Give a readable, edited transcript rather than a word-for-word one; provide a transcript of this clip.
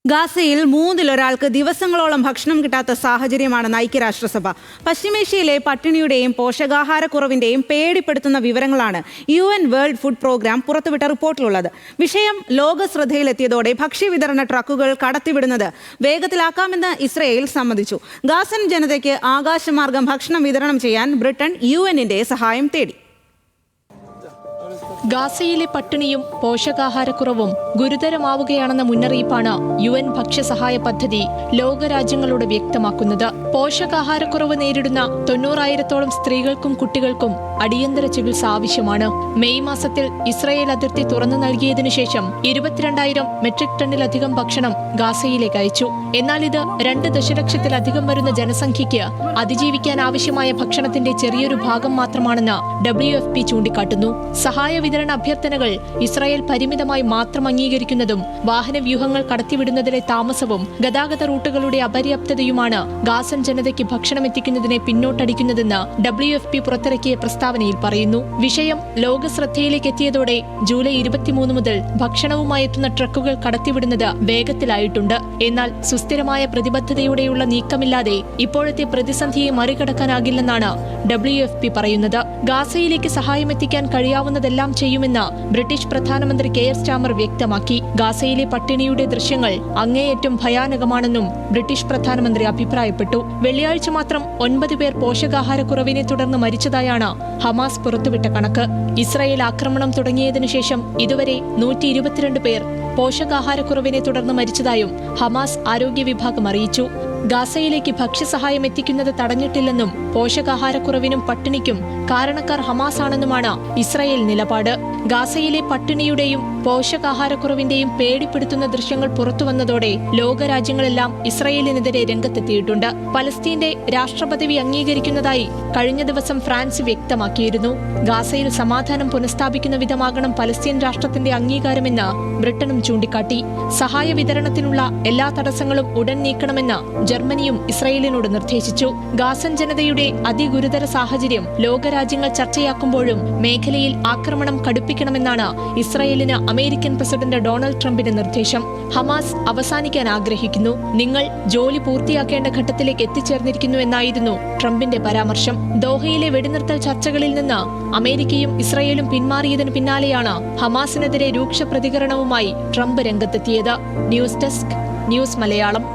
ഗാസയിൽ മൂന്നിലൊരാൾക്ക് ദിവസങ്ങളോളം ഭക്ഷണം കിട്ടാത്ത സാഹചര്യമാണെന്ന് ഐക്യരാഷ്ട്രസഭ. പശ്ചിമേഷ്യയിലെ പട്ടിണിയുടെയും പോഷകാഹാരക്കുറവിന്റെയും പേടിപ്പെടുത്തുന്ന വിവരങ്ങളാണ് UN വേൾഡ് ഫുഡ് പ്രോഗ്രാം പുറത്തുവിട്ട റിപ്പോർട്ടിലുള്ളത്. വിഷയം ലോക ശ്രദ്ധയിലെത്തിയതോടെ ഭക്ഷ്യവിതരണ ട്രക്കുകൾ കടത്തിവിടുന്നത് വേഗത്തിലാക്കാമെന്ന് ഇസ്രയേൽ സമ്മതിച്ചു. ഗാസൻ ജനതയ്ക്ക് ആകാശമാർഗം ഭക്ഷണം വിതരണം ചെയ്യാൻ ബ്രിട്ടൻ UNന്റെ സഹായം തേടി. ഗാസയിലെ പട്ടിണിയും പോഷകാഹാരക്കുറവും ഗുരുതരമാവുകയാണെന്ന മുന്നറിയിപ്പാണ് UN ഭക്ഷ്യസഹായ പദ്ധതി ലോകരാജ്യങ്ങളോട് വ്യക്തമാക്കുന്നത്. പോഷകാഹാരക്കുറവ് നേരിടുന്ന 90,000-ഓളം സ്ത്രീകൾക്കും കുട്ടികൾക്കും അടിയന്തര ചികിത്സ ആവശ്യമാണ്. മെയ് മാസത്തിൽ ഇസ്രയേൽ അതിർത്തി തുറന്നു നൽകിയതിനു ശേഷം 22,000 മെട്രിക് ടണ്ണിലധികം ഭക്ഷണം ഗാസയിലേക്ക് അയച്ചു. എന്നാൽ ഇത് 2 ദശലക്ഷത്തിലധികം വരുന്ന ജനസംഖ്യയ്ക്ക് അതിജീവിക്കാൻ ആവശ്യമായ ഭക്ഷണത്തിന്റെ ചെറിയൊരു ഭാഗം മാത്രമാണെന്ന് WFP ചൂണ്ടിക്കാട്ടുന്നു. സഹായ വിതരണ അഭ്യർത്ഥനകൾ ഇസ്രായേൽ പരിമിതമായി മാത്രം അംഗീകരിക്കുന്നതും വാഹനവ്യൂഹങ്ങൾ കടത്തിവിടുന്നതിലെ താമസവും ഗതാഗത റൂട്ടുകളുടെ അപര്യാപ്തതയുമാണ് ഗാസൻ ജനതയ്ക്ക് ഭക്ഷണം എത്തിക്കുന്നതിനെ പിന്നോട്ടടിക്കുന്നതെന്ന് WFP പുറത്തിറക്കിയ പ്രസ്താവനയിൽ പറയുന്നു. വിഷയം ലോക ശ്രദ്ധയിലേക്ക് എത്തിയതോടെ ജൂലൈ 23 മുതൽ ഭക്ഷണവുമായി എത്തുന്ന ട്രക്കുകൾ കടത്തിവിടുന്നത് വേഗത്തിലായിട്ടുണ്ട്. എന്നാൽ സുസ്ഥിരമായ പ്രതിബദ്ധതയോടെയുള്ള നീക്കമില്ലാതെ ഇപ്പോഴത്തെ പ്രതിസന്ധിയെ മറികടക്കാനാകില്ലെന്നാണ് WFP പറയുന്നത്. ഗാസയിലേക്ക് സഹായം എത്തിക്കാൻ കഴിയാവുന്നതെല്ലാം ചെയ്യുമെന്ന് ബ്രിട്ടീഷ് പ്രധാനമന്ത്രി കെയർ സ്റ്റാമർ വ്യക്തമാക്കി. ഗാസയിലെ പട്ടിണിയുടെ ദൃശ്യങ്ങൾ അങ്ങേയറ്റം ഭയാനകമാണെന്നും ബ്രിട്ടീഷ് പ്രധാനമന്ത്രി അഭിപ്രായപ്പെട്ടു. വെള്ളിയാഴ്ച മാത്രം 9 പേർ പോഷകാഹാരക്കുറവിനെ തുടർന്ന് മരിച്ചതായാണ് ഹമാസ് പുറത്തുവിട്ട കണക്ക്. ഇസ്രായേൽ ആക്രമണം തുടങ്ങിയതിനു ശേഷം ഇതുവരെ 122 പേർ പോഷകാഹാരക്കുറവിനെ തുടർന്ന് മരിച്ചതായും ഹമാസ് ആരോഗ്യ വിഭാഗം അറിയിച്ചു. ഗാസയിലേക്ക് ഭക്ഷ്യസഹായം എത്തിക്കുന്നത് തടഞ്ഞിട്ടില്ലെന്നും പോഷകാഹാരക്കുറവിനും പട്ടിണിക്കും കാരണക്കാർ ഹമാസ് ആണെന്നുമാണ് ഇസ്രായേൽ നിലപാട്. ഗാസയിലെ പട്ടിണിയുടെയും പോഷകാഹാരക്കുറവിന്റെയും പേടിപ്പെടുത്തുന്ന ദൃശ്യങ്ങൾ പുറത്തുവന്നതോടെ ലോകരാജ്യങ്ങളെല്ലാം ഇസ്രായേലിനെതിരെ രംഗത്തെത്തിയിട്ടുണ്ട്. പലസ്തീന്റെ രാഷ്ട്രപദവി അംഗീകരിക്കുന്നതായി കഴിഞ്ഞ ദിവസം ഫ്രാൻസ് വ്യക്തമാക്കിയിരുന്നു. ഗാസയിൽ സമാധാനം പുനഃസ്ഥാപിക്കുന്ന വിധമാകണം പലസ്തീൻ രാഷ്ട്രത്തിന്റെ അംഗീകാരമെന്ന് ബ്രിട്ടനും ചൂണ്ടിക്കാട്ടി. സഹായ വിതരണത്തിനുള്ള എല്ലാ തടസ്സങ്ങളും ഉടൻ നീക്കണമെന്ന് ജർമ്മനിയും ഇസ്രായേലിനോട് നിർദ്ദേശിച്ചു. ഗാസൻ ജനതയുടെ അതിഗുരുതര സാഹചര്യം ലോകരാജ്യങ്ങൾ ചർച്ചയാക്കുമ്പോഴും മേഖലയിൽ ആക്രമണം കടുപ്പിക്കണമെന്നാണ് ഇസ്രായേലിന് അമേരിക്കൻ പ്രസിഡന്റ് ഡൊണാൾഡ് ട്രംപിന്റെ നിർദ്ദേശം. ഹമാസ് അവസാനിക്കാൻ ആഗ്രഹിക്കുന്നു, നിങ്ങൾ ജോലി പൂർത്തിയാക്കേണ്ട ഘട്ടത്തിലേക്ക് എത്തിച്ചേർന്നിരിക്കുന്നു എന്നായിരുന്നു ട്രംപിന്റെ പരാമർശം. ദോഹയിലെ വെടിനിർത്തൽ ചർച്ചകളിൽ നിന്ന് അമേരിക്കയും ഇസ്രായേലും പിന്മാറിയതിനു പിന്നാലെയാണ് ഹമാസിനെതിരെ രൂക്ഷ പ്രതികരണവുമായി ട്രംപ് രംഗത്തെത്തിയത്. News desk, news Malayalam.